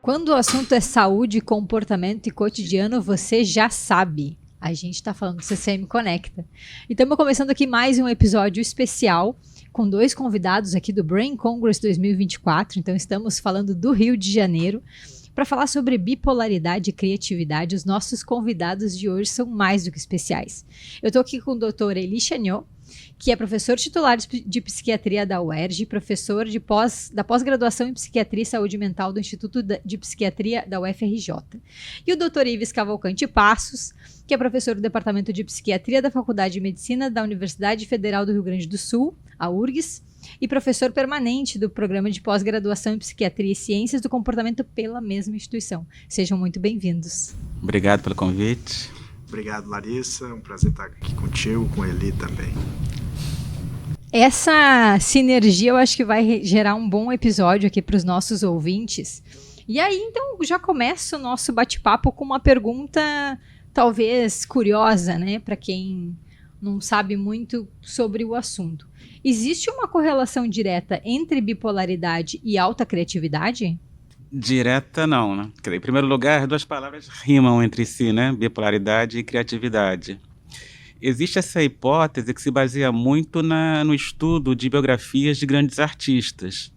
Quando o assunto é saúde, comportamento e cotidiano, você já sabe. A gente está falando do CCM Conecta. E estamos começando aqui mais um episódio especial com dois convidados aqui do Brain Congress 2024. Então estamos falando do Rio de Janeiro. Para falar sobre bipolaridade e criatividade, os nossos convidados de hoje são mais do que especiais. Eu estou aqui com o Dr. Elie Chagnon, que é professor titular de psiquiatria da UERJ, professor da pós-graduação em psiquiatria e saúde mental do Instituto de Psiquiatria da UFRJ. E o Dr. Ives Cavalcante Passos, que é professor do departamento de psiquiatria da Faculdade de Medicina da Universidade Federal do Rio Grande do Sul, a URGS, e professor permanente do programa de pós-graduação em psiquiatria e ciências do comportamento pela mesma instituição. Sejam muito bem-vindos. Obrigado pelo convite. Obrigado, Larissa. É um prazer estar aqui contigo, com a Elie também. Essa sinergia eu acho que vai gerar um bom episódio aqui para os nossos ouvintes. E aí, então, já começa o nosso bate-papo com uma pergunta talvez curiosa, né, para quem não sabe muito sobre o assunto. Existe uma correlação direta entre bipolaridade e alta criatividade? Direta não, né? Em primeiro lugar, as duas palavras rimam entre si, né? Bipolaridade e criatividade. Existe essa hipótese que se baseia muito no estudo de biografias de grandes artistas.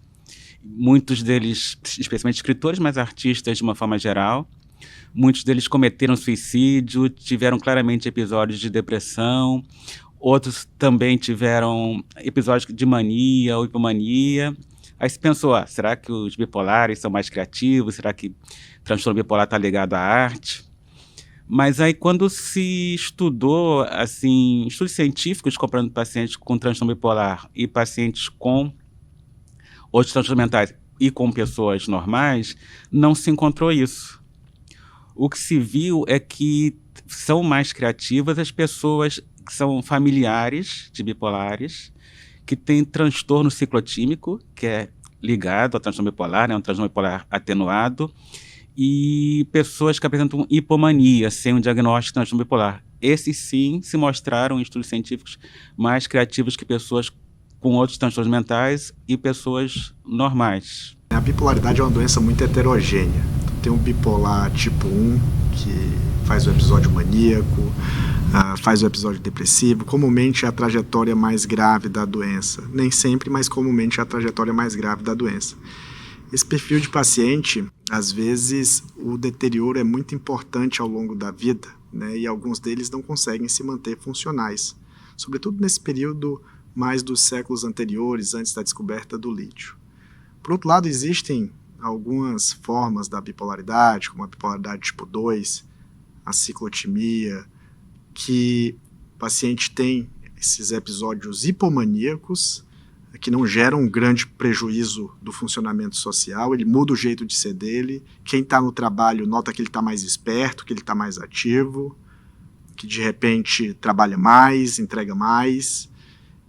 Muitos deles, especialmente escritores, mas artistas de uma forma geral. Muitos deles cometeram suicídio, tiveram claramente episódios de depressão. Outros também tiveram episódios de mania ou hipomania. Aí se pensou, será que os bipolares são mais criativos? Será que transtorno bipolar está ligado à arte? Mas aí quando se estudou, assim, estudos científicos comparando pacientes com transtorno bipolar e pacientes com outros transtornos mentais e com pessoas normais, não se encontrou isso. O que se viu é que são mais criativas as pessoas que são familiares de bipolares, que têm transtorno ciclotímico, que é ligado ao transtorno bipolar, né, um transtorno bipolar atenuado, e pessoas que apresentam hipomania, sem um diagnóstico de transtorno bipolar. Esses sim se mostraram em estudos científicos mais criativos que pessoas com outros transtornos mentais e pessoas normais. A bipolaridade é uma doença muito heterogênea. Tem um bipolar tipo 1, que faz o episódio maníaco, faz o episódio depressivo. Comumente é a trajetória mais grave da doença. Nem sempre, mas comumente é a trajetória mais grave da doença. Esse perfil de paciente, às vezes, o deterioro é muito importante ao longo da vida, né? E alguns deles não conseguem se manter funcionais. Sobretudo nesse período mais dos séculos anteriores, antes da descoberta do lítio. Por outro lado, existem algumas formas da bipolaridade, como a bipolaridade tipo 2, a ciclotimia, que o paciente tem esses episódios hipomaníacos, que não geram um grande prejuízo do funcionamento social, ele muda o jeito de ser dele, quem está no trabalho nota que ele está mais esperto, que ele está mais ativo, que de repente trabalha mais, entrega mais,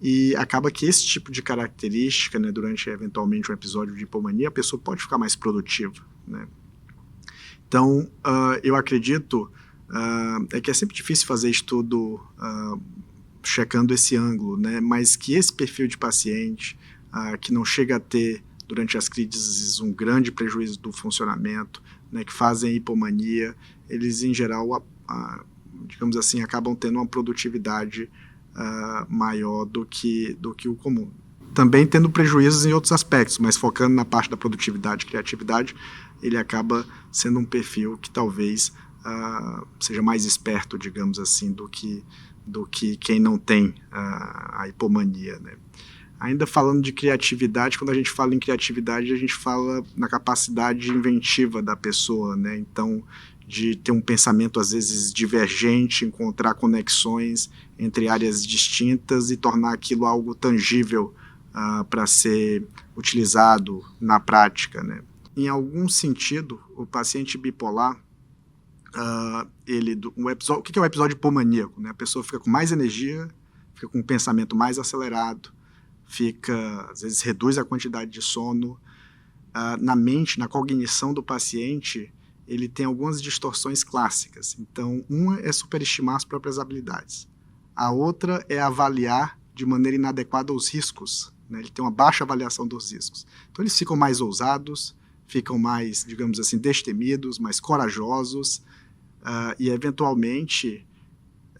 e acaba que esse tipo de característica, né, durante eventualmente um episódio de hipomania, a pessoa pode ficar mais produtiva, né? Então, eu acredito que é sempre difícil fazer estudo checando esse ângulo, né? Mas que esse perfil de paciente que não chega a ter, durante as crises, um grande prejuízo do funcionamento, né, que fazem hipomania, eles, em geral, digamos assim, acabam tendo uma produtividade maior do que o comum. Também tendo prejuízos em outros aspectos, mas focando na parte da produtividade e criatividade, ele acaba sendo um perfil que talvez seja mais esperto, digamos assim, do que quem não tem a hipomania, né? Ainda falando de criatividade, quando a gente fala em criatividade, a gente fala na capacidade inventiva da pessoa, né? Então, de ter um pensamento às vezes divergente, encontrar conexões entre áreas distintas e tornar aquilo algo tangível para ser utilizado na prática, né? Em algum sentido, o paciente bipolar, o que é o episódio hipomaníaco, né? A pessoa fica com mais energia, fica com um pensamento mais acelerado, às vezes reduz a quantidade de sono. Na mente, na cognição do paciente, ele tem algumas distorções clássicas. Então, uma é superestimar as próprias habilidades. A outra é avaliar de maneira inadequada os riscos, né? Ele tem uma baixa avaliação dos riscos. Então, eles ficam mais ousados, ficam mais, digamos assim, destemidos, mais corajosos, e eventualmente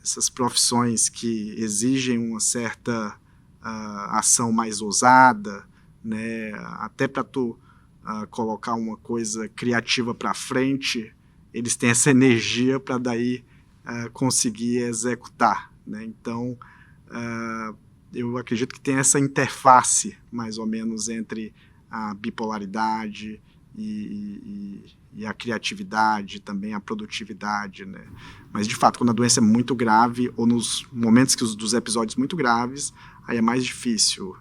essas profissões que exigem uma certa ação mais ousada, né, até para tu colocar uma coisa criativa para frente, eles têm essa energia para daí conseguir executar, né? Então, eu acredito que tem essa interface, mais ou menos, entre a bipolaridade e a criatividade, também a produtividade, né? Mas, de fato, quando a doença é muito grave, ou nos momentos dos episódios muito graves, aí é mais difícil.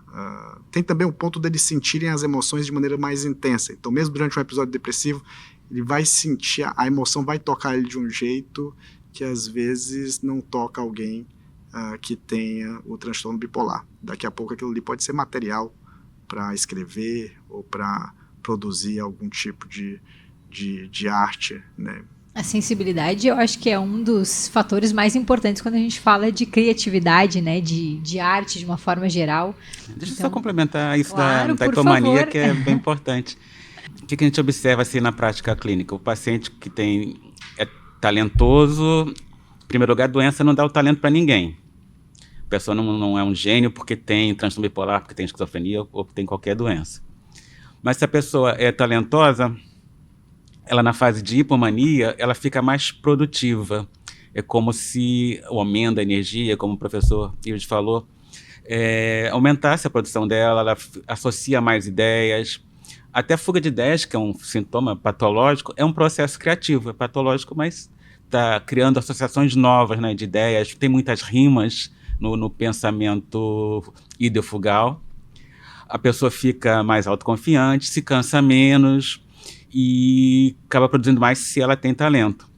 Tem também o ponto deles sentirem as emoções de maneira mais intensa. Então, mesmo durante um episódio depressivo, ele vai sentir, a emoção vai tocar ele de um jeito que, às vezes, não toca alguém que tenha o transtorno bipolar. Daqui a pouco aquilo ali pode ser material para escrever ou para produzir algum tipo de arte, né? A sensibilidade, eu acho que é um dos fatores mais importantes quando a gente fala de criatividade, né? De arte, de uma forma geral. Deixa eu só complementar isso claro, da hipomania, que é bem importante. O que a gente observa assim, na prática clínica? O paciente que é talentoso, em primeiro lugar, a doença não dá o talento para ninguém. A pessoa não é um gênio porque tem transtorno bipolar, porque tem esquizofrenia ou porque tem qualquer doença. Mas se a pessoa é talentosa, ela na fase de hipomania, ela fica mais produtiva. É como se o aumento da energia, como o professor Ilde falou, aumentasse a produção dela, ela associa mais ideias. Até a fuga de ideias, que é um sintoma patológico, é um processo criativo, é patológico, mas está criando associações novas, né, de ideias. Tem muitas rimas no pensamento ideofugal. A pessoa fica mais autoconfiante, se cansa menos e acaba produzindo mais se ela tem talento.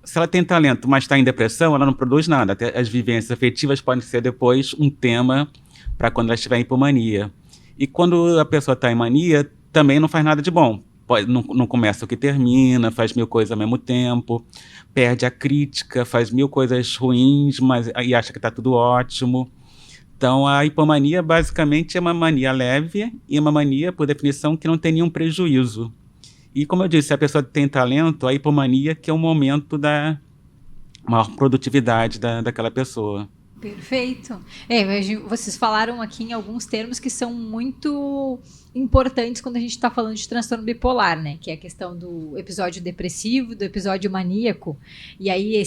Se ela tem talento, mas está em depressão, ela não produz nada. Até as vivências afetivas podem ser depois um tema para quando ela estiver em hipomania. E quando a pessoa está em mania, também não faz nada de bom. Não começa o que termina, faz 1000 coisas ao mesmo tempo, perde a crítica, faz 1000 coisas ruins, e acha que está tudo ótimo. Então, a hipomania basicamente é uma mania leve e uma mania, por definição, que não tem nenhum prejuízo. E, como eu disse, se a pessoa tem talento, a hipomania que é o momento da maior produtividade daquela pessoa. Perfeito. Vocês falaram aqui em alguns termos que são muito importantes quando a gente está falando de transtorno bipolar, né? Que é a questão do episódio depressivo, do episódio maníaco. E aí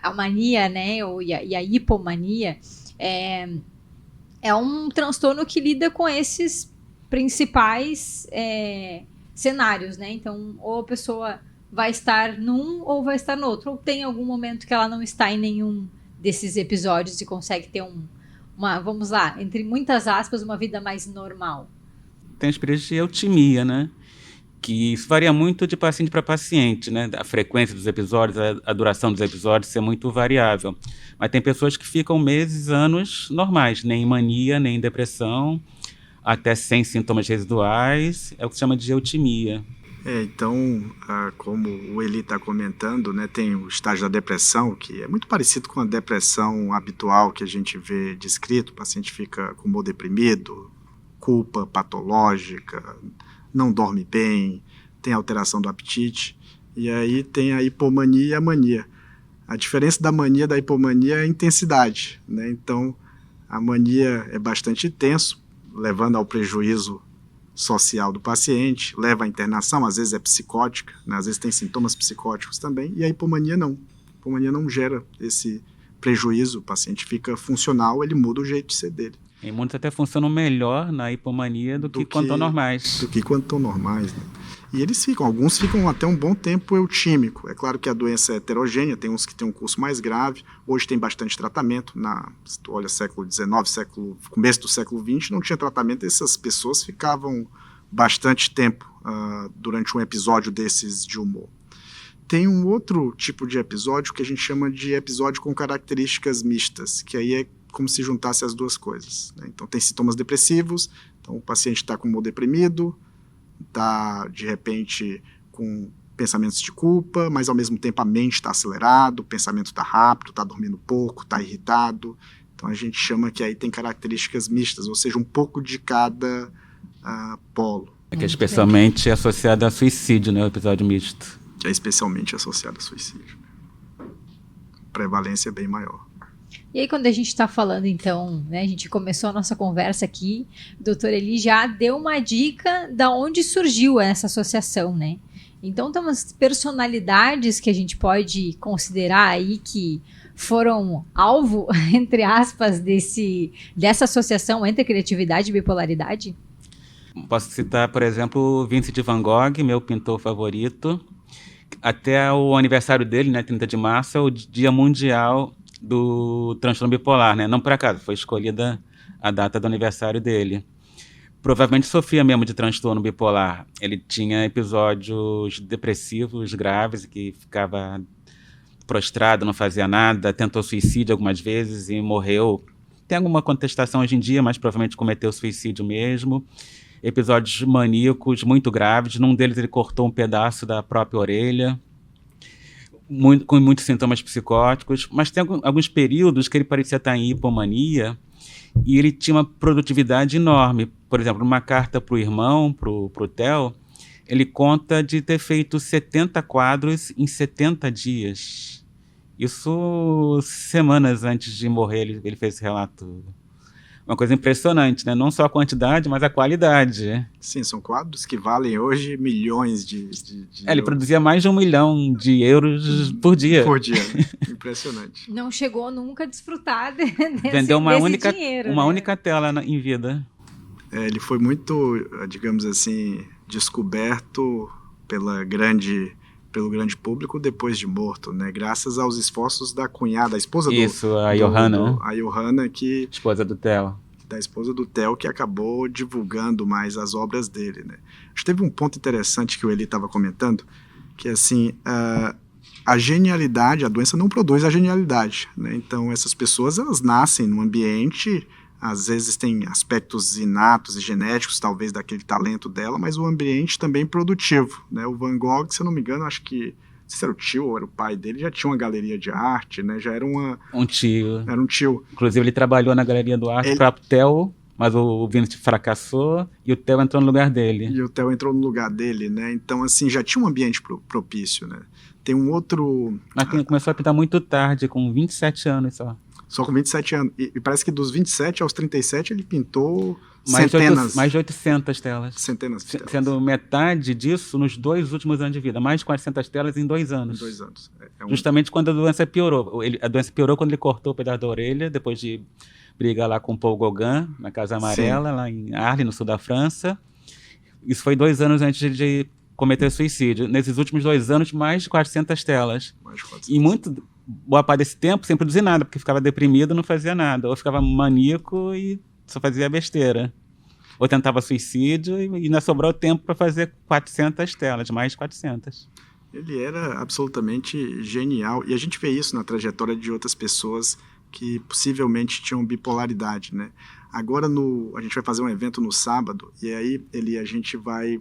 a mania, né? E a hipomania é um transtorno que lida com esses principais cenários, né? Então, ou a pessoa vai estar num ou vai estar no outro. Ou tem algum momento que ela não está em nenhum desses episódios e consegue ter vamos lá, entre muitas aspas, uma vida mais normal. Tem a experiência de eutimia, né? Que isso varia muito de paciente para paciente, né? A frequência dos episódios, a duração dos episódios é muito variável. Mas tem pessoas que ficam meses, anos normais, nem em mania, nem em depressão, até sem sintomas residuais, é o que se chama de eutimia. Então, como o Eli está comentando, né, tem o estágio da depressão, que é muito parecido com a depressão habitual que a gente vê descrito. O paciente fica com humor deprimido, culpa patológica, não dorme bem, tem alteração do apetite, e aí tem a hipomania e a mania. A diferença da mania e da hipomania é a intensidade, né? Então, a mania é bastante intenso, levando ao prejuízo social do paciente, leva à internação, às vezes é psicótica, né? Às vezes tem sintomas psicóticos também, e a hipomania não. A hipomania não gera esse prejuízo, o paciente fica funcional, ele muda o jeito de ser dele. E muitos até funcionam melhor na hipomania do que quando estão normais. Do que quando estão normais, né? E alguns ficam até um bom tempo eutímico. É claro que a doença é heterogênea, tem uns que têm um curso mais grave, hoje tem bastante tratamento. Se tu olha século XIX, começo do século XX, não tinha tratamento, essas pessoas ficavam bastante tempo durante um episódio desses de humor. Tem um outro tipo de episódio que a gente chama de episódio com características mistas, que aí é como se juntasse as duas coisas, né? Então tem sintomas depressivos, então o paciente está com humor deprimido, está de repente com pensamentos de culpa, mas ao mesmo tempo a mente está acelerada, o pensamento está rápido, está dormindo pouco, está irritado. Então a gente chama que aí tem características mistas, ou seja, um pouco de cada polo, Que é especialmente associado a suicídio, né? O episódio misto. Que é especialmente associado a suicídio. A prevalência é bem maior. E aí, quando a gente está falando, então, né, a gente começou a nossa conversa aqui, o doutor Eli já deu uma dica da onde surgiu essa associação, né? Então, tem umas personalidades que a gente pode considerar aí que foram alvo, entre aspas, dessa associação entre criatividade e bipolaridade? Posso citar, por exemplo, Vincent van Gogh, meu pintor favorito. Até o aniversário dele, né, 30 de março, é o Dia Mundial do Transtorno Bipolar, né? Não por acaso, foi escolhida a data do aniversário dele. Provavelmente sofria mesmo de transtorno bipolar. Ele tinha episódios depressivos graves, que ficava prostrado, não fazia nada, tentou suicídio algumas vezes e morreu. Tem alguma contestação hoje em dia, mas provavelmente cometeu suicídio mesmo. Episódios maníacos muito graves. Num deles ele cortou um pedaço da própria orelha, com muitos sintomas psicóticos. Mas tem alguns períodos que ele parecia estar em hipomania e ele tinha uma produtividade enorme. Por exemplo, numa carta para o irmão, para o Theo, ele conta de ter feito 70 quadros em 70 dias. Isso semanas antes de morrer ele fez esse relato. Uma coisa impressionante, né? Não só a quantidade, mas a qualidade. Sim, são quadros que valem hoje milhões de ele produzia mais de 1 milhão de euros por dia. Por dia, impressionante. Não chegou nunca a desfrutar Vendeu uma única dinheiro, uma né? única tela em vida. Ele foi muito, digamos assim, descoberto pelo grande público depois de morto, né? Graças aos esforços da cunhada, a esposa a Johanna. A Johanna, esposa do Theo. Da esposa do Theo, que acabou divulgando mais as obras dele, né? Acho que teve um ponto interessante que o Eli estava comentando, que assim, a genialidade, a doença não produz a genialidade, né? Então essas pessoas, elas nascem num ambiente, às vezes tem aspectos inatos e genéticos, talvez, daquele talento dela, mas o ambiente também produtivo, né? O Van Gogh, se eu não me engano, acho que, não sei se era o tio ou era o pai dele, já tinha uma galeria de arte, né? Já era um tio. Era um tio. Inclusive, ele trabalhou na galeria do arte para o Theo, mas o Vincent fracassou e o Theo entrou no lugar dele. Né? Então, assim, já tinha um ambiente propício, né? Tem um outro... Mas começou a pintar muito tarde, com 27 anos só. Só com 27 anos. E parece que dos 27 aos 37 ele pintou centenas. Mais de 800 telas. Centenas de telas. Sendo metade disso nos 2 últimos anos de vida. Mais de 400 telas em 2 anos. Em 2 anos. Justamente quando a doença piorou. A doença piorou quando ele cortou o pedaço da orelha, depois de brigar lá com o Paul Gauguin, na Casa Amarela, lá em Arles, no sul da França. Isso foi 2 anos antes de cometer suicídio. Nesses últimos 2 anos, mais de 400 telas. Mais de 400. E boa parte desse tempo sem produzir nada, porque ficava deprimido, não fazia nada. Ou ficava maníaco e só fazia besteira. Ou tentava suicídio e ainda sobrou tempo para fazer 400 telas, mais de 400. Ele era absolutamente genial. E a gente vê isso na trajetória de outras pessoas que possivelmente tinham bipolaridade, né? Agora a gente vai fazer um evento no sábado e aí a gente vai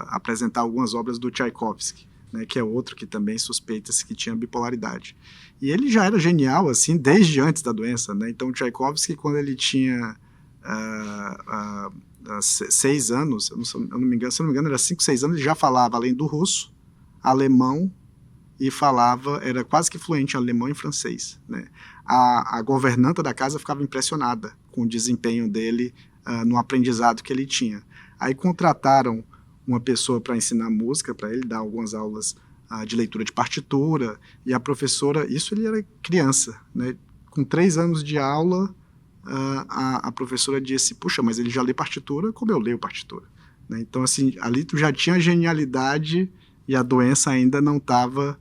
apresentar algumas obras do Tchaikovsky, né, que é outro que também suspeita-se que tinha bipolaridade. E ele já era genial, assim, desde antes da doença, né? Então, o Tchaikovsky, quando ele tinha 6 anos, se eu não me engano, era 5, 6 anos, ele já falava, além do russo, alemão, e era quase que fluente em alemão e francês, né? A governanta da casa ficava impressionada com o desempenho dele no aprendizado que ele tinha. Aí contrataram uma pessoa para ensinar música, para ele dar algumas aulas de leitura de partitura, e a professora, isso ele era criança, né? Com 3 anos de aula, a professora disse, puxa, mas ele já lê partitura como eu leio partitura, né? Então, assim, ali tu já tinha genialidade e a doença ainda não estava,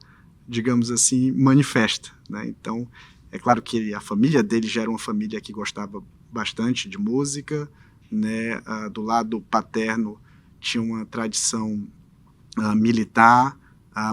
digamos assim, manifesta, né? Então, é claro que a família dele já era uma família que gostava bastante de música, né? Do lado paterno tinha uma tradição militar,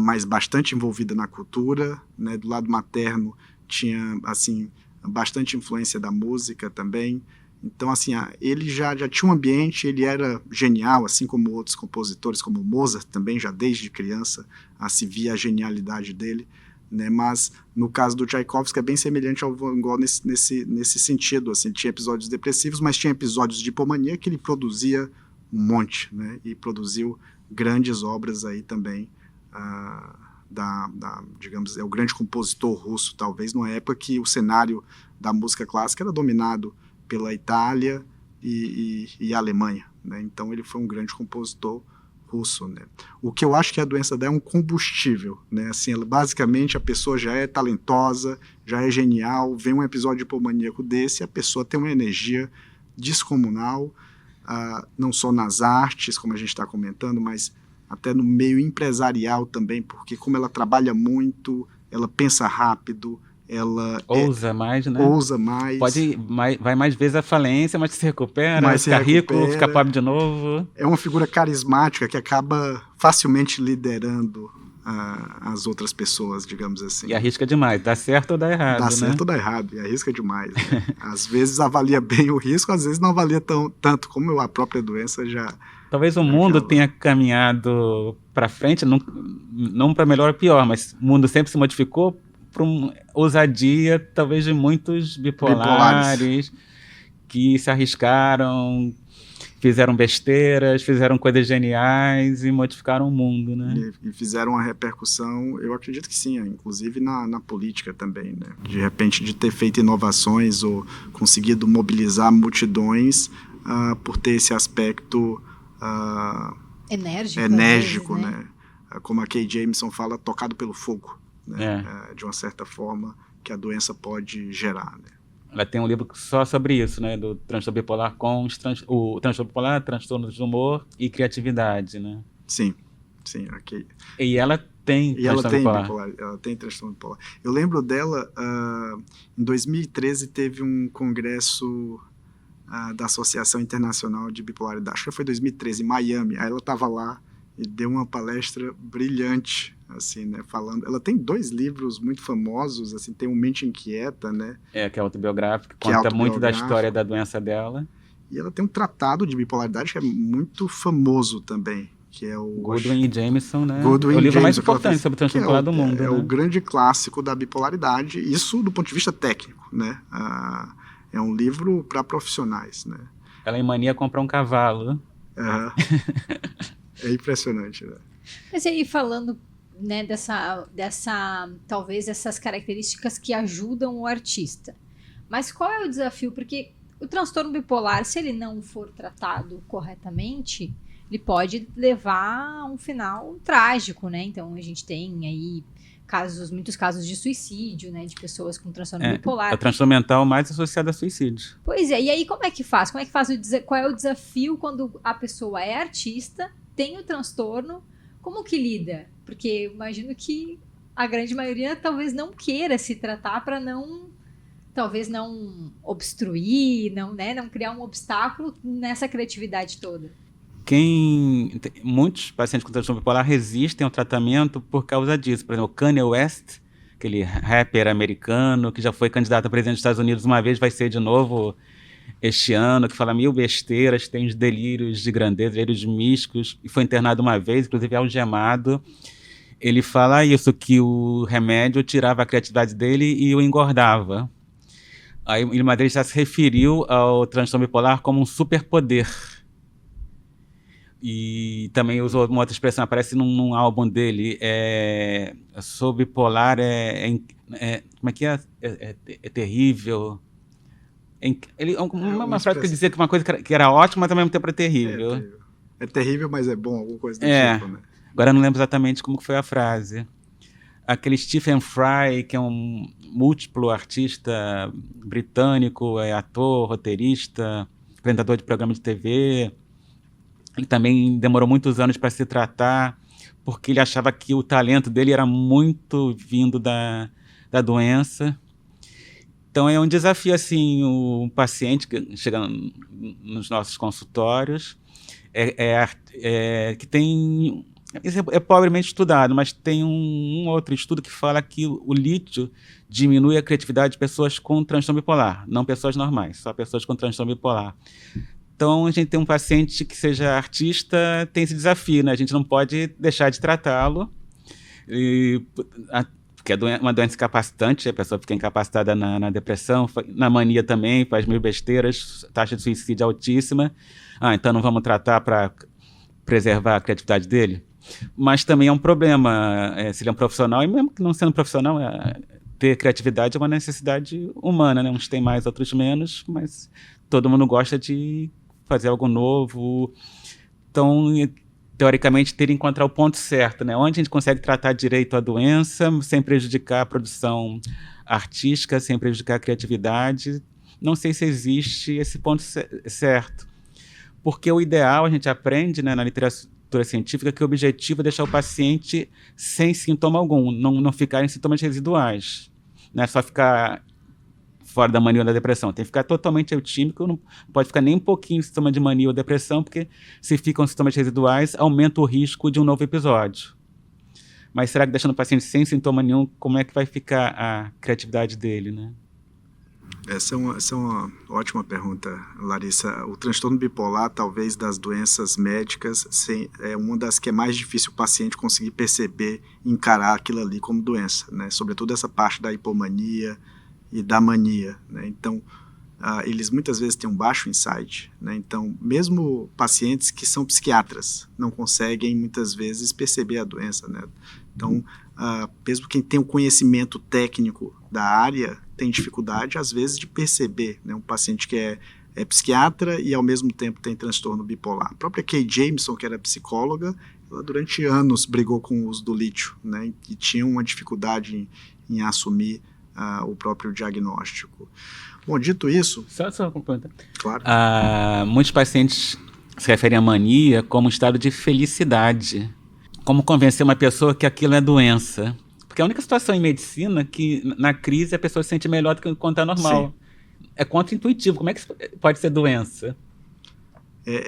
mas bastante envolvida na cultura, né? Do lado materno tinha, assim, bastante influência da música também. Então, assim, ele já tinha um ambiente, ele era genial, assim como outros compositores, como Mozart também, já desde criança se via a genialidade dele, né? Mas no caso do Tchaikovsky é bem semelhante ao Van Gogh nesse sentido, assim, tinha episódios depressivos, mas tinha episódios de hipomania que ele produzia um monte, né? E produziu grandes obras aí também, digamos, é o grande compositor russo, talvez, numa época que o cenário da música clássica era dominado pela Itália e a Alemanha, né? Então ele foi um grande compositor russo, né? O que eu acho que a doença dela é um combustível, né? Assim, basicamente a pessoa já é talentosa, já é genial, vem um episódio hipomaníaco desse, a pessoa tem uma energia descomunal, não só nas artes, como a gente está comentando, mas até no meio empresarial também, porque como ela trabalha muito, ela pensa rápido, ela ousa mais, né? Ousa mais. Vai mais vezes à falência, mas se recupera, fica rico, fica pobre de novo. É uma figura carismática que acaba facilmente liderando as outras pessoas, digamos assim. E arrisca demais, dá certo ou dá errado, Dá né? certo ou dá errado, e arrisca demais. Né? Às vezes avalia bem o risco, às vezes não avalia tanto, como a própria doença já... Talvez o mundo tenha caminhado para frente, não para melhor ou pior, mas o mundo sempre se modificou para uma ousadia, talvez, de muitos bipolares que se arriscaram, fizeram besteiras, fizeram coisas geniais e modificaram o mundo, né? E fizeram uma repercussão, eu acredito que sim, inclusive na política também, né? De repente, de ter feito inovações ou conseguido mobilizar multidões por ter esse aspecto enérgico, vezes, né? Como a Kay Jameson fala, tocado pelo fogo, né? De uma certa forma que a doença pode gerar, né? Ela tem um livro só sobre isso, né? Do transtorno bipolar o transtorno bipolar, transtorno de humor e criatividade, né? Sim, ok. E ela tem transtorno bipolar. Ela tem transtorno bipolar. Eu lembro dela, em 2013 teve um congresso da Associação Internacional de Bipolaridade, acho que foi 2013, em Miami. Aí ela estava lá e deu uma palestra brilhante, assim, né, falando. Ela tem 2 livros muito famosos, assim, tem o Mente Inquieta, né? Que é autobiográfico, conta muito da história da doença dela. E ela tem um tratado de bipolaridade que é muito famoso também, que é o... Goodwin e Jameson, né? Goodwin é o livro Jameson, mais importante sobre o transtorno bipolar do mundo. É né? o grande clássico da bipolaridade, isso do ponto de vista técnico, né? É um livro para profissionais, né? Ela em mania comprar um cavalo. É impressionante, né? Mas aí falando, né, talvez essas características que ajudam o artista. Mas qual é o desafio? Porque o transtorno bipolar, se ele não for tratado corretamente, ele pode levar a um final trágico, né? Então a gente tem aí muitos casos de suicídio, né, de pessoas com transtorno bipolar. É o transtorno mental mais associado a suicídio. Pois é, e aí como é que faz? Qual é o desafio quando a pessoa é artista, tem o transtorno, como que lida? Porque eu imagino que a grande maioria talvez não queira se tratar para talvez não obstruir, não criar um obstáculo nessa criatividade toda. Muitos pacientes com transtorno bipolar resistem ao tratamento por causa disso. Por exemplo, Kanye West, aquele rapper americano que já foi candidato a presidente dos Estados Unidos uma vez, vai ser de novo este ano, que fala 1000 besteiras, tem os delírios de grandeza, delírios místicos, e foi internado uma vez, inclusive algemado. Ele fala isso, que o remédio tirava a criatividade dele e o engordava. Aí uma vez já se referiu ao transtorno bipolar como um superpoder. E também usou uma outra expressão, aparece num álbum dele, sou bipolar, como é que é? É terrível. Uma frase que dizia que uma coisa que era ótima, mas também ao mesmo tempo era terrível. É terrível, mas é bom, alguma coisa do tipo, né? Agora eu não lembro exatamente como foi a frase. Aquele Stephen Fry, que é um múltiplo artista britânico, ator, roteirista, apresentador de programa de TV. Ele também demorou muitos anos para se tratar, porque ele achava que o talento dele era muito vindo da doença. Então é um desafio, assim, um paciente que chega nos nossos consultórios, que tem... É pobremente estudado, mas tem um outro estudo que fala que o lítio diminui a criatividade de pessoas com transtorno bipolar, não pessoas normais, só pessoas com transtorno bipolar. Então, a gente tem um paciente que seja artista, tem esse desafio, né? A gente não pode deixar de tratá-lo, porque é uma doença incapacitante, a pessoa fica incapacitada na depressão, na mania também, faz mil besteiras, taxa de suicídio altíssima. Então não vamos tratar para preservar a criatividade dele? Mas também é um problema, se ele é um profissional, e mesmo que não sendo profissional, ter criatividade é uma necessidade humana, né? Uns têm mais, outros menos, mas todo mundo gosta de fazer algo novo. Então, teoricamente, teria que encontrar o ponto certo, né? Onde a gente consegue tratar direito a doença, sem prejudicar a produção artística, sem prejudicar a criatividade. Não sei se existe esse ponto certo. Porque o ideal, a gente aprende, né, na literatura científica, que o objetivo é deixar o paciente sem sintoma algum, não ficar em sintomas residuais. Não é só ficar fora da mania ou da depressão, tem que ficar totalmente eutímico, não pode ficar nem um pouquinho em sintoma de mania ou depressão, porque se ficam sintomas residuais, aumenta o risco de um novo episódio. Mas será que deixando o paciente sem sintoma nenhum, como é que vai ficar a criatividade dele, né? Essa é uma ótima pergunta, Larissa. O transtorno bipolar, talvez das doenças médicas, é uma das que é mais difícil o paciente conseguir perceber e encarar aquilo ali como doença, né? Sobretudo essa parte da hipomania e da mania, né? Então, eles muitas vezes têm um baixo insight, né? Então, mesmo pacientes que são psiquiatras não conseguem muitas vezes perceber a doença, né? Então, mesmo quem tem o conhecimento técnico da área tem dificuldade, às vezes, de perceber, né? Um paciente que é psiquiatra e, ao mesmo tempo, tem transtorno bipolar. A própria Kay Jameson, que era psicóloga, ela durante anos brigou com o uso do lítio, né? E tinha uma dificuldade em assumir o próprio diagnóstico. Bom, dito isso... Só complementar. Claro. Muitos pacientes se referem à mania como um estado de felicidade. Como convencer uma pessoa que aquilo é doença? Porque a única situação em medicina que, na crise, a pessoa se sente melhor do que quando está normal. Sim. É contra-intuitivo. Como é que pode ser doença?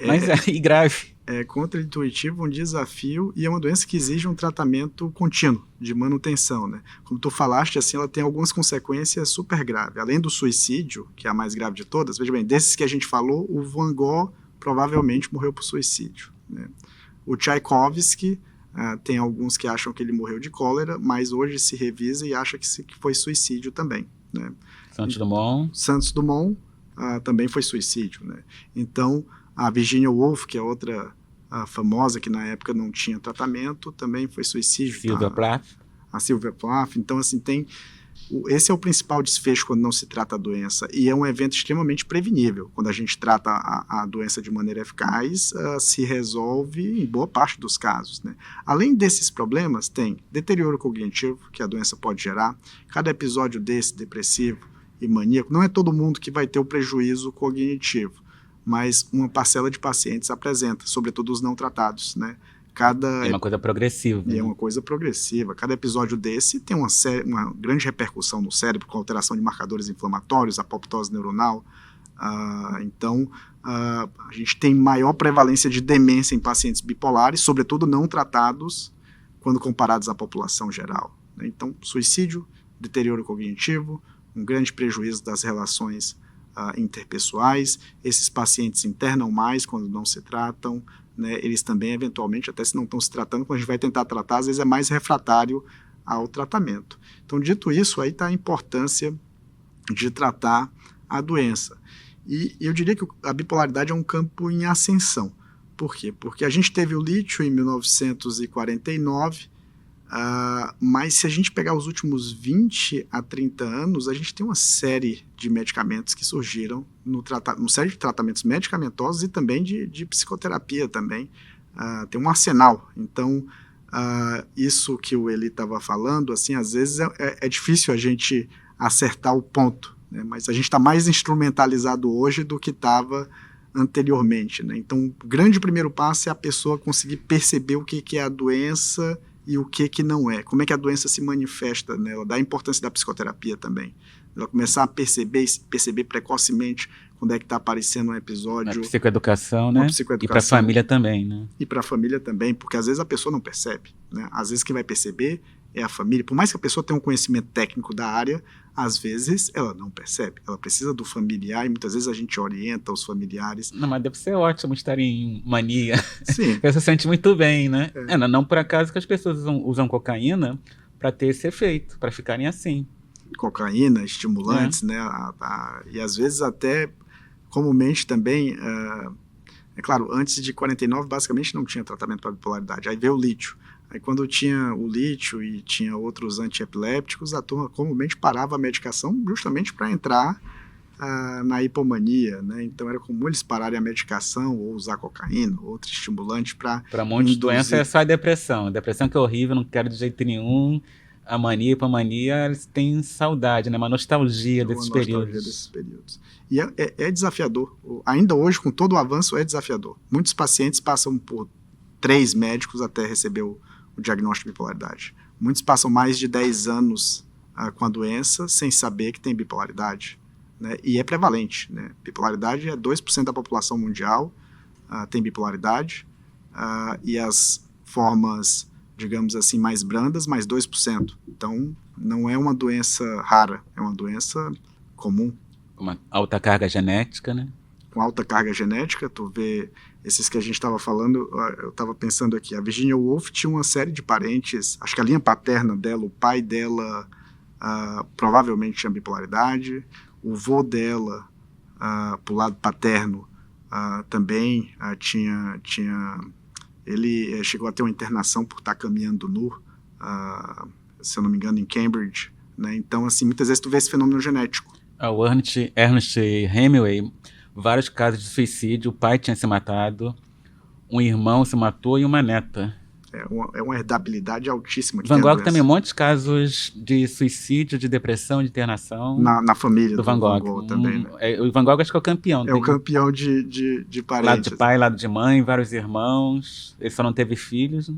Mas é grave. É contra-intuitivo, um desafio, e é uma doença que exige um tratamento contínuo, de manutenção, né? Como tu falaste, assim, ela tem algumas consequências super graves. Além do suicídio, que é a mais grave de todas, veja bem, desses que a gente falou, o Van Gogh provavelmente morreu por suicídio, né? O Tchaikovsky, tem alguns que acham que ele morreu de cólera, mas hoje se revisa e acha que foi suicídio também, né? Santos Dumont também foi suicídio, né? Então, a Virginia Woolf, que é outra famosa, que na época não tinha tratamento, também foi suicídio. Sylvia Plath. A Sylvia Plath. Então, assim, esse é o principal desfecho quando não se trata a doença, e é um evento extremamente prevenível. Quando a gente trata a doença de maneira eficaz, se resolve em boa parte dos casos, né? Além desses problemas, tem deterioro cognitivo, que a doença pode gerar. Cada episódio desse, depressivo e maníaco, não é todo mundo que vai ter o prejuízo cognitivo, mas uma parcela de pacientes apresenta, sobretudo os não tratados, né? É uma coisa progressiva. É uma coisa progressiva. Cada episódio desse tem uma grande repercussão no cérebro, com alteração de marcadores inflamatórios, apoptose neuronal. Então, a gente tem maior prevalência de demência em pacientes bipolares, sobretudo não tratados, quando comparados à população geral, né? Então, suicídio, deterioro cognitivo, um grande prejuízo das relações interpessoais. Esses pacientes internam mais quando não se tratam, né? Eles também, eventualmente, até se não estão se tratando, quando a gente vai tentar tratar, às vezes é mais refratário ao tratamento. Então, dito isso, aí está a importância de tratar a doença. E eu diria que a bipolaridade é um campo em ascensão. Por quê? Porque a gente teve o lítio em 1949, mas se a gente pegar os últimos 20 a 30 anos, a gente tem uma série de medicamentos que surgiram uma série de tratamentos medicamentosos e também de psicoterapia também. Tem um arsenal. Então, isso que o Eli estava falando, assim, às vezes é difícil a gente acertar o ponto, né? Mas a gente está mais instrumentalizado hoje do que estava anteriormente, né? Então, o grande primeiro passo é a pessoa conseguir perceber o que é a doença e o que não é. Como é que a doença se manifesta nela? Dá a importância da psicoterapia também. Ela começar a perceber precocemente quando é que está aparecendo um episódio. Na psicoeducação, né? E para a família também, né? E para a família também, porque às vezes a pessoa não percebe, né? Às vezes quem vai perceber é a família. Por mais que a pessoa tenha um conhecimento técnico da área, às vezes ela não percebe. Ela precisa do familiar e muitas vezes a gente orienta os familiares. Não, mas deve ser ótimo estar em mania. Sim. A pessoa se sente muito bem, né? Não por acaso que as pessoas usam cocaína para ter esse efeito, para ficarem assim. Cocaína, estimulantes, né? E às vezes até, comumente também, é claro, antes de 49 basicamente não tinha tratamento para bipolaridade, aí veio o lítio. Aí quando tinha o lítio e tinha outros antiepilépticos, a turma comumente parava a medicação justamente para entrar na hipomania, né? Então era comum eles pararem a medicação ou usar cocaína, outro estimulante para Para muitas doenças é só a depressão. A depressão que é horrível, não quero de jeito nenhum. A mania, a hipomania, eles têm saudade, né? Uma nostalgia desses períodos. E é desafiador. Ainda hoje, com todo o avanço, é desafiador. Muitos pacientes passam por 3 médicos até receber o diagnóstico de bipolaridade. Muitos passam mais de 10 anos com a doença sem saber que tem bipolaridade. Né? E é prevalente. Né? Bipolaridade é 2% da população mundial tem bipolaridade, e as formas, digamos assim, mais brandas, mais 2%. Então, não é uma doença rara, é uma doença comum. Uma alta carga genética, né? Com alta carga genética, tu vê esses que a gente estava falando, eu estava pensando aqui, a Virginia Woolf tinha uma série de parentes, acho que a linha paterna dela, o pai dela provavelmente tinha bipolaridade, o vô dela, pro lado paterno, também tinha ele chegou a ter uma internação por estar caminhando nu, se eu não me engano, em Cambridge, né? Então, assim, muitas vezes tu vê esse fenômeno genético. O Ernest Hemingway, vários casos de suicídio, o pai tinha se matado, um irmão se matou e uma neta. É uma herdabilidade altíssima. Van Gogh também, muitos casos de suicídio, de depressão, de internação. Na família do Van Gogh também, né? O Van Gogh acho que é o campeão. O campeão de parentes. Lado de pai, lado de mãe, vários irmãos. Ele só não teve filhos.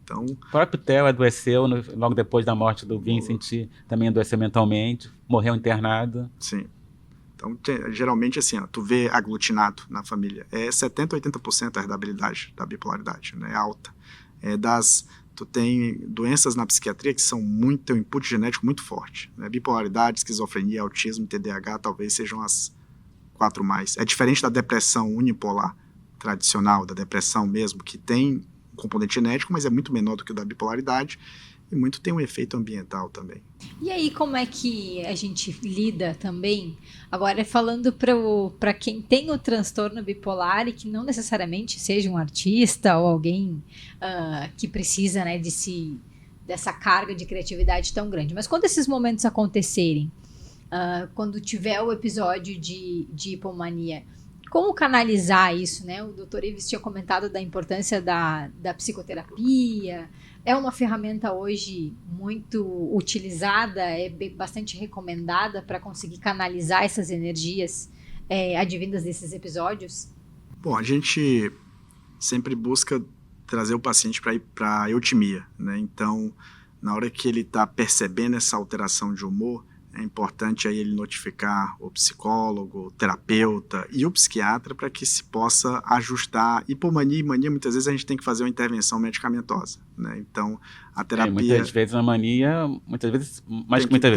Então... O próprio Theo adoeceu logo depois da morte do Vincent, também adoeceu mentalmente, morreu internado. Sim. Então, geralmente, assim, tu vê aglutinado na família. É 70%, 80% a herdabilidade da bipolaridade, né? É alta. Tu tem doenças na psiquiatria que são tem um input genético muito forte. Né? Bipolaridade, esquizofrenia, autismo, TDAH, talvez sejam as 4 mais. É diferente da depressão unipolar tradicional, da depressão mesmo, que tem um componente genético, mas é muito menor do que o da bipolaridade. E muito tem um efeito ambiental também. E aí, como é que a gente lida também? Agora, falando para quem tem o transtorno bipolar e que não necessariamente seja um artista ou alguém que precisa, né, dessa carga de criatividade tão grande. Mas quando esses momentos acontecerem, quando tiver o episódio de hipomania, como canalizar isso, né? O Dr. Ives tinha comentado da importância da psicoterapia. É uma ferramenta hoje muito utilizada, é bastante recomendada para conseguir canalizar essas energias advindas desses episódios? Bom, a gente sempre busca trazer o paciente para a eutimia, né? Então, na hora que ele está percebendo essa alteração de humor, é importante aí ele notificar o psicólogo, o terapeuta e o psiquiatra para que se possa ajustar. Hipomania e mania, muitas vezes a gente tem que fazer uma intervenção medicamentosa, né? Então, a terapia... muitas vezes a mania,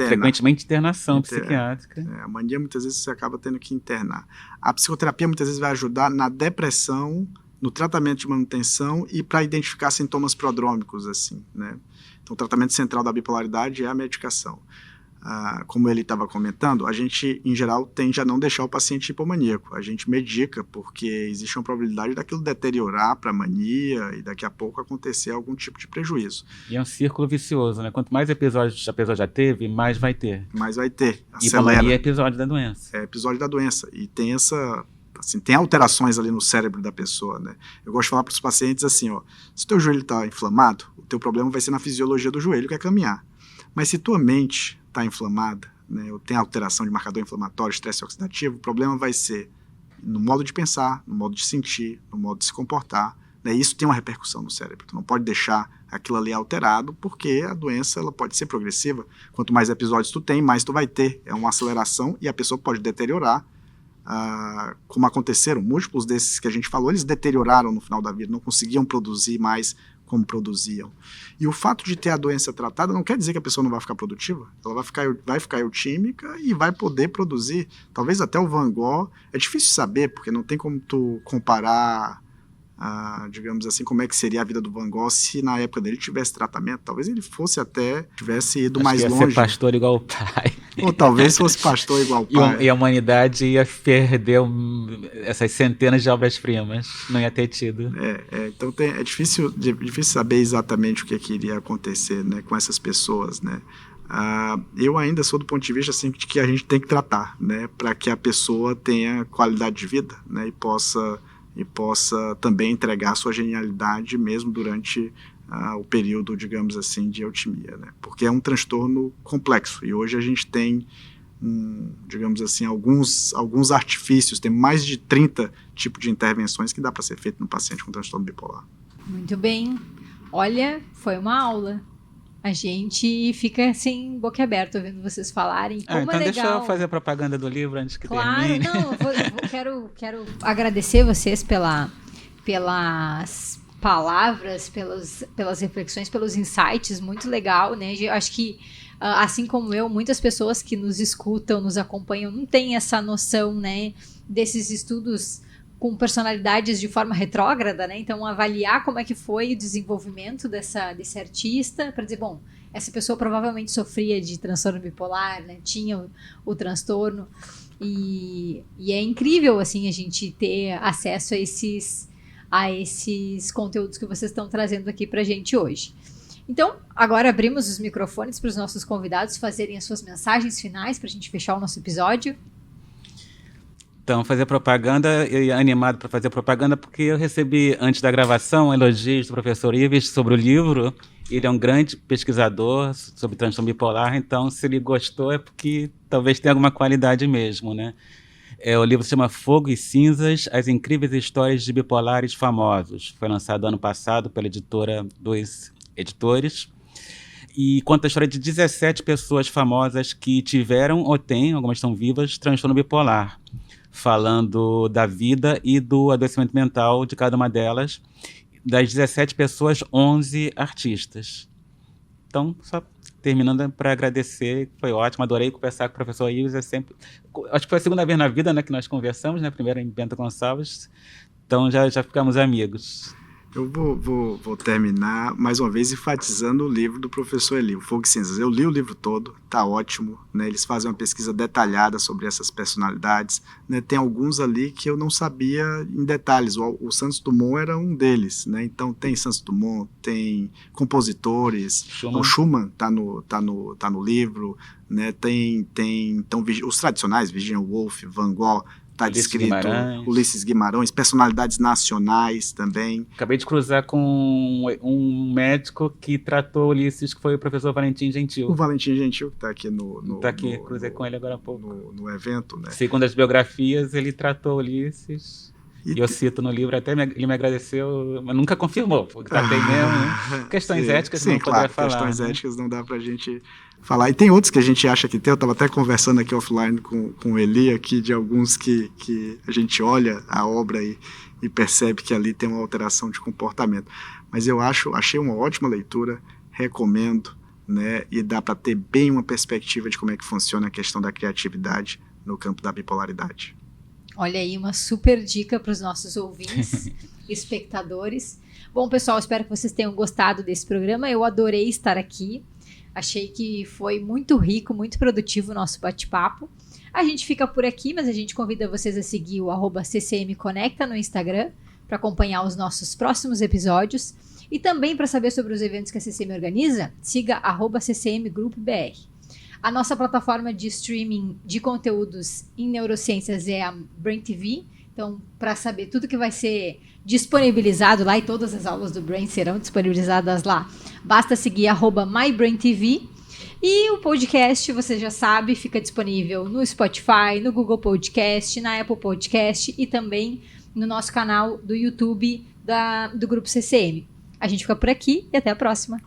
frequentemente internação psiquiátrica. A mania, muitas vezes, você acaba tendo que internar. A psicoterapia, muitas vezes, vai ajudar na depressão, no tratamento de manutenção e para identificar sintomas prodrômicos, assim, né? Então, o tratamento central da bipolaridade é a medicação. Como ele estava comentando, a gente, em geral, tende a não deixar o paciente hipomaníaco. A gente medica porque existe uma probabilidade daquilo deteriorar para mania e daqui a pouco acontecer algum tipo de prejuízo. E é um círculo vicioso, né? Quanto mais episódios a pessoa já teve, mais vai ter. Mais vai ter. Hipomania é episódio da doença. É episódio da doença. E tem tem alterações ali no cérebro da pessoa, né? Eu gosto de falar para os pacientes assim, se o teu joelho está inflamado, o teu problema vai ser na fisiologia do joelho, que é caminhar. Mas se tua mente está inflamada, né, ou tem alteração de marcador inflamatório, estresse oxidativo, o problema vai ser no modo de pensar, no modo de sentir, no modo de se comportar, né, e isso tem uma repercussão no cérebro. Tu não pode deixar aquilo ali alterado, porque a doença ela pode ser progressiva. Quanto mais episódios tu tem, mais tu vai ter. É uma aceleração e a pessoa pode deteriorar, como aconteceram, múltiplos desses que a gente falou, eles deterioraram no final da vida, não conseguiam produzir mais como produziam. E o fato de ter a doença tratada não quer dizer que a pessoa não vai ficar produtiva. Ela vai ficar eutímica e vai poder produzir. Talvez até o Van Gogh, é difícil saber, porque não tem como tu comparar digamos assim, como é que seria a vida do Van Gogh se na época dele tivesse tratamento. Talvez ele tivesse ido Acho mais que ia longe. ser pastor igual o pai. Ou talvez fosse pastor igual o pai. E a humanidade ia perder essas centenas de obras-primas. Não ia ter tido. Então é difícil saber exatamente o que iria acontecer, né, com essas pessoas, né? Eu ainda sou do ponto de vista assim, de que a gente tem que tratar, né, para que a pessoa tenha qualidade de vida, né, e possa também entregar sua genialidade mesmo durante o período, digamos assim, de eutimia, né? Porque é um transtorno complexo e hoje a gente tem, digamos assim, alguns artifícios, tem mais de 30 tipos de intervenções que dá para ser feito no paciente com transtorno bipolar. Muito bem. Olha, foi uma aula. A gente fica assim, boquiaberto ouvindo vocês falarem. Como então é legal. deixa eu fazer a propaganda do livro antes que Claro, termine. não, quero agradecer vocês pelas palavras, pelas reflexões, pelos insights, muito legal, né? Eu acho que, assim como eu, muitas pessoas que nos escutam, nos acompanham, não têm essa noção, né, desses estudos com personalidades de forma retrógrada, né? Então, avaliar como é que foi o desenvolvimento desse artista, para dizer, bom, essa pessoa provavelmente sofria de transtorno bipolar, né? Tinha o transtorno, e é incrível, assim, a gente ter acesso a esses conteúdos que vocês estão trazendo aqui pra gente hoje. Então, agora abrimos os microfones para os nossos convidados fazerem as suas mensagens finais para a gente fechar o nosso episódio. Então, fazer propaganda, e animado para fazer propaganda, porque eu recebi, antes da gravação, elogios do professor Ives sobre o livro. Ele é um grande pesquisador sobre transtorno bipolar, então, se ele gostou, é porque talvez tenha alguma qualidade mesmo, né? O livro se chama Fogo e Cinzas, As Incríveis Histórias de Bipolares Famosos. Foi lançado ano passado pela editora Dois Editores. E conta a história de 17 pessoas famosas que tiveram ou têm, algumas estão vivas, transtorno bipolar, falando da vida e do adoecimento mental de cada uma delas. Das 17 pessoas, 11 artistas. Então, só terminando para agradecer, foi ótimo, adorei conversar com o professor Ives, acho que foi a segunda vez na vida, né, que nós conversamos, né, primeiro em Bento Gonçalves, então já ficamos amigos. Eu vou terminar mais uma vez enfatizando o livro do professor Eli, o Fogo e Cinzas. Eu li o livro todo, tá ótimo, né? Eles fazem uma pesquisa detalhada sobre essas personalidades, né? Tem alguns ali que eu não sabia em detalhes, o Santos Dumont era um deles, né? Então tem Santos Dumont, tem compositores, o Schumann tá no livro, né? Tem então, os tradicionais, Virginia Woolf, Van Gogh, está descrito, Ulisses Guimarães, personalidades nacionais também. Acabei de cruzar com um médico que tratou Ulisses, que foi o professor Valentim Gentil. O Valentim Gentil, que está aqui cruzei com ele agora há pouco. No evento, né? Segundo as biografias, ele tratou Ulisses. E eu cito no livro, até ele me agradeceu, mas nunca confirmou, porque tratei mesmo, né? Questões éticas não poderia falar. Questões éticas não dá pra gente falar. E tem outros que a gente acha que tem, eu estava até conversando aqui offline com o Eli, aqui, de alguns que a gente olha a obra e percebe que ali tem uma alteração de comportamento. Mas eu achei uma ótima leitura, recomendo, né? E dá para ter bem uma perspectiva de como é que funciona a questão da criatividade no campo da bipolaridade. Olha aí, uma super dica para os nossos ouvintes, espectadores. Bom, pessoal, espero que vocês tenham gostado desse programa. Eu adorei estar aqui. Achei que foi muito rico, muito produtivo o nosso bate-papo. A gente fica por aqui, mas a gente convida vocês a seguir o @ccmconecta no Instagram para acompanhar os nossos próximos episódios. E também para saber sobre os eventos que a CCM organiza, siga @ccmgroupbr. A nossa plataforma de streaming de conteúdos em neurociências é a Brain TV. Então, para saber tudo que vai ser disponibilizado lá, e todas as aulas do Brain serão disponibilizadas lá, basta seguir @mybraintv. E o podcast, você já sabe, fica disponível no Spotify, no Google Podcast, na Apple Podcast e também no nosso canal do YouTube do Grupo CCM. A gente fica por aqui e até a próxima.